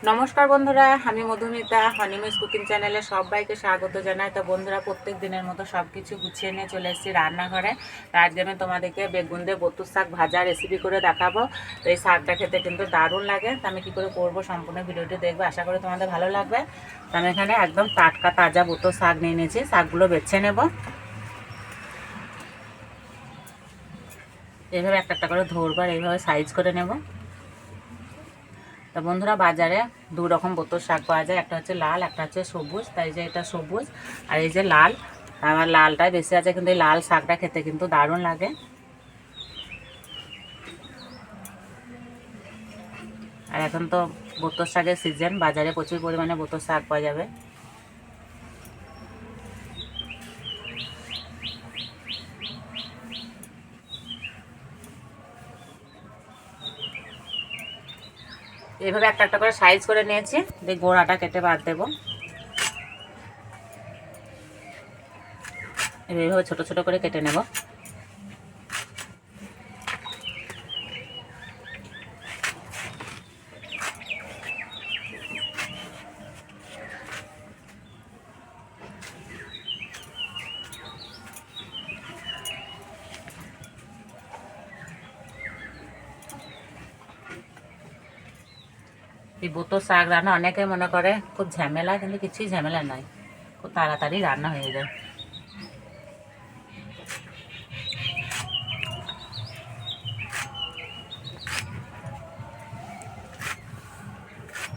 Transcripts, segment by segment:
নমস্কার বন্ধুরা, আমি মধুমিতা হনিমিস কুকিং চ্যানেলে সবাইকে স্বাগত জানাই। তো বন্ধুরা, প্রত্যেক দিনের মতো সব কিছু গুছিয়ে নিয়ে চলে এসেছি রান্নাঘরে। তো আজকে আমি তোমাদেরকে বেগুন দিয়ে বতুর শাক ভাজা রেসিপি করে দেখাবো। তো এই শাকটা খেতে কিন্তু দারুণ লাগে। তো আমি কী করে করবো সম্পূর্ণ ভিডিওটি দেখবে, আশা করি তোমাদের ভালো লাগবে। তো আমি এখানে একদম টাটকা তাজা বতুর শাক নিয়ে নিয়েছি। শাকগুলো বেছে নেব। এইভাবে একটা একটা করে ধরবো আর এইভাবে সাইজ করে নেব। তা বন্ধুরা, বাজারে দু রকম বতর শাক পাওয়া যায়, একটা হচ্ছে লাল, একটা হচ্ছে সবুজ। তাই যে এটা সবুজ আর এই যে লাল, আমার লালটাই বেশি আছে, কিন্তু এই লাল শাকটা খেতে কিন্তু দারুণ লাগে। আর এখন তো বতর শাকের সিজন, বাজারে প্রচুর পরিমাণে বতর শাক পাওয়া যাবে। এইভাবে একটা একটা করে সাইজ করে নিয়েছি। দিয়ে গোড়াটা কেটে বাদ দেবো। এইভাবে ছোট ছোট করে কেটে নেব। এই বতর শাক রান্না অনেকে মনে করে খুব ঝামেলা, কিন্তু কিছুই ঝামেলা নয়, খুব তাড়াতাড়ি রান্না হয়ে যায়।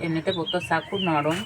এমনিতে বতর শাক খুব নরম।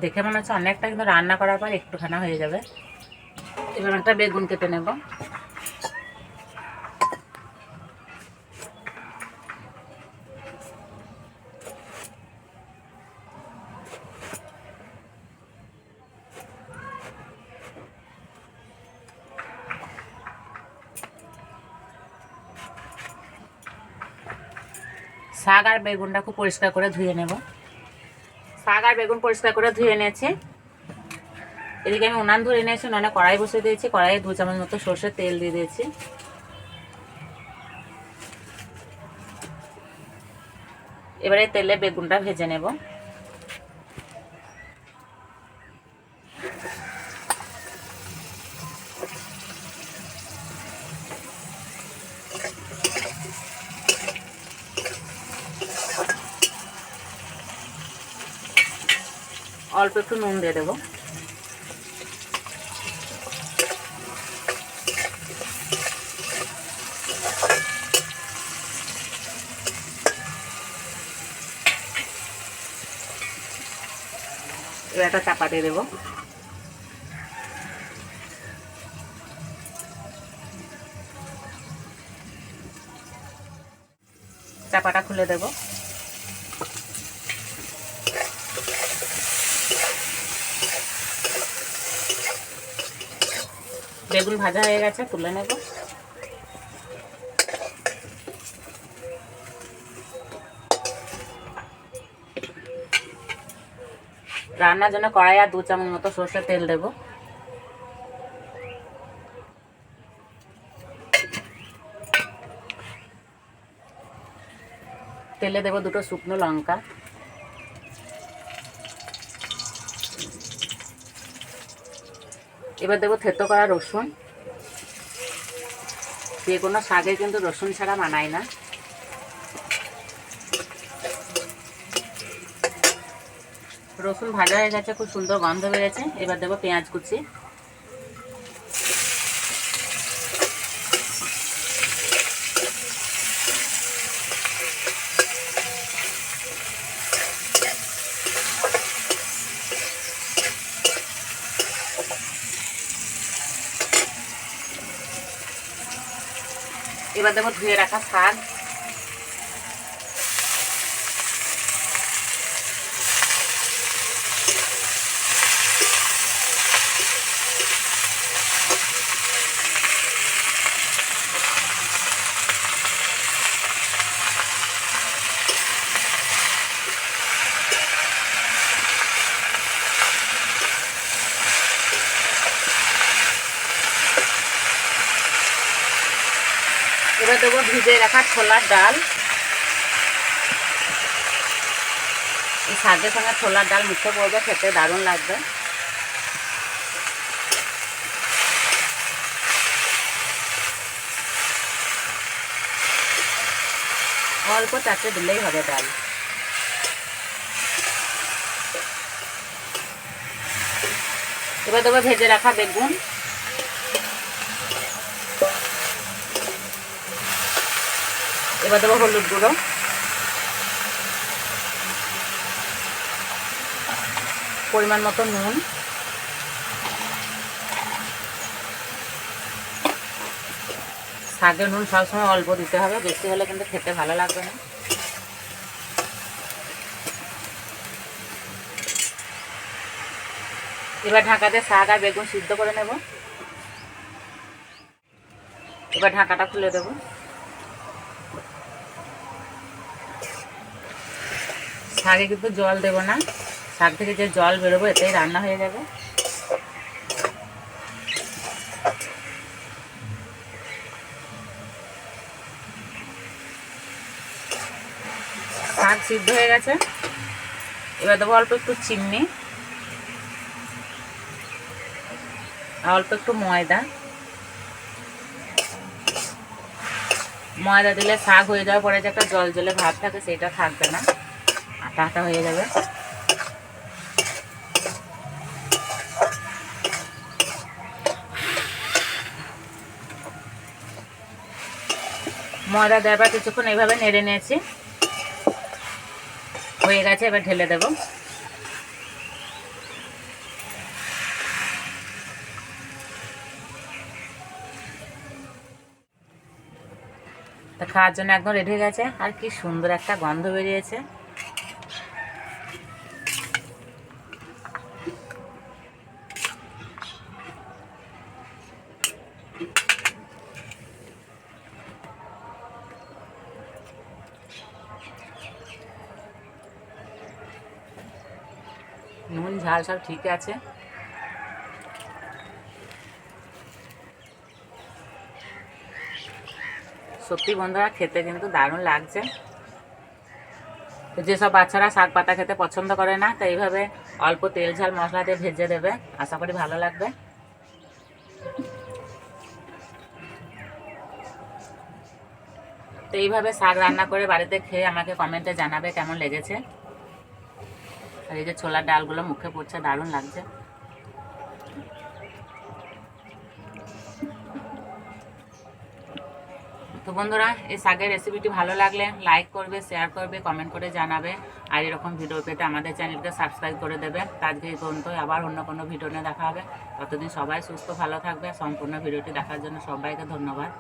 দেখে মনে হচ্ছে অনেকটা, কিন্তু রান্না করার পর একটুখানা হয়ে যাবে। এবার একটা বেগুন কেটে নেব। শাক আর বেগুনটা খুব পরিষ্কার করে ধুয়ে নেব। শাক আর বেগুন পরিষ্কার করে ধুয়ে নিয়েছি। এদিকে আমি উনান ধরে নিয়েছি, উনানে কড়াই বসিয়ে দিয়েছি। কড়াইয়ে 2 চামচ মতো সর্ষের তেল দিয়ে দিয়েছি। এবারে তেলে বেগুনটা ভেজে নেব। অল্প একটু নুন দিয়ে দেবো। এবার একটা চাপা দিয়ে দেবো। চাপাটা খুলে দেব। বেগুন ভাজা হয়ে গেছে, তুলে নেব। রান্নার জন্য কড়াই আর 2 চামচ মতো সর্ষের তেল দেব। তেলে দেব 2টো শুকনো লঙ্কা। এবার দেবো থেতো করা রসুন। যে কোনো শাকে কিন্তু রসুন ছাড়া মানায় না। রসুন ভাজা হয়ে গেছে, খুব সুন্দর গন্ধ বেরিয়েছে। এবার দেবো পেঁয়াজ কুচি। এবার দেবো ধুয়ে রাখা শাক, এবার দেবো ভিজে রাখা ছোলার ডাল। এই শাকের সঙ্গে ছোলার ডাল মিশে পড়বে, খেতে দারুণ লাগবে। অল্প চারটে দিলেই হবে ডাল। এবার দেবো ভেজে রাখা বেগুন, এবার দেবো হলুদ গুঁড়ো, পরিমাণ মতো নুন, শাকে নুন সবসময় অল্প দিতে হবে, বেশি হলে কিন্তু খেতে ভালো লাগবে না। এবার ঢাকাতে শাক আর বেগুন সিদ্ধ করে নেব। এবার ঢাকাটা খুলে দেব। শাকে কিন্তু জল দেব না, শাক থেকে যে জল বেরোবো এতেই রান্না হয়ে যাবে। শাক সিদ্ধ হয়ে গেছে। এবার দেবো অল্প একটু চিনি, অল্প একটু ময়দা। ময়দা দিলে শাক হয়ে যাওয়ার পরে যে একটা জল জলে ভাব থাকে সেটা থাকবে না, আটা আটা হয়ে যাবে। ময়দা দেওয়ার পর কিছুক্ষণ এইভাবে নেড়ে নিয়েছি, হয়ে গেছে। এবার ঢেলে দেব। তা খাওয়ার জন্য একদম রেডি হয়ে গেছে। আর কি সুন্দর একটা গন্ধ বেরিয়েছে। নুন ঝাল সব ঠিক আছে। সত্যি বন্ধুরা খেতে কিন্তু দারুণ লাগছে। তো যেসব বাচ্চারা শাক পাতা খেতে পছন্দ করে না, তাই এইভাবে অল্প তেল ঝাল মশলা দিয়ে ভেজে দেবে, আশা করি ভালো লাগবে। তো এইভাবে শাক রান্না করে বাড়িতে খেয়ে আমাকে কমেন্টে জানাবে কেমন লেগেছে। আর এই যে ছোলার ডালগুলো মুখে পড়ছে, দারুণ লাগছে। তো বন্ধুরা, এই শাকের রেসিপিটি ভালো লাগলে লাইক করবে, শেয়ার করবে, কমেন্ট করে জানাবে। আর এরকম ভিডিও পেতে আমাদের চ্যানেলকে সাবস্ক্রাইব করে দেবে। আজকে এই পর্যন্ত, আবার অন্য কোনো ভিডিও নিয়ে দেখা হবে। ততদিন সবাই সুস্থ ভালো থাকবে। সম্পূর্ণ ভিডিওটি দেখার জন্য সবাইকে ধন্যবাদ।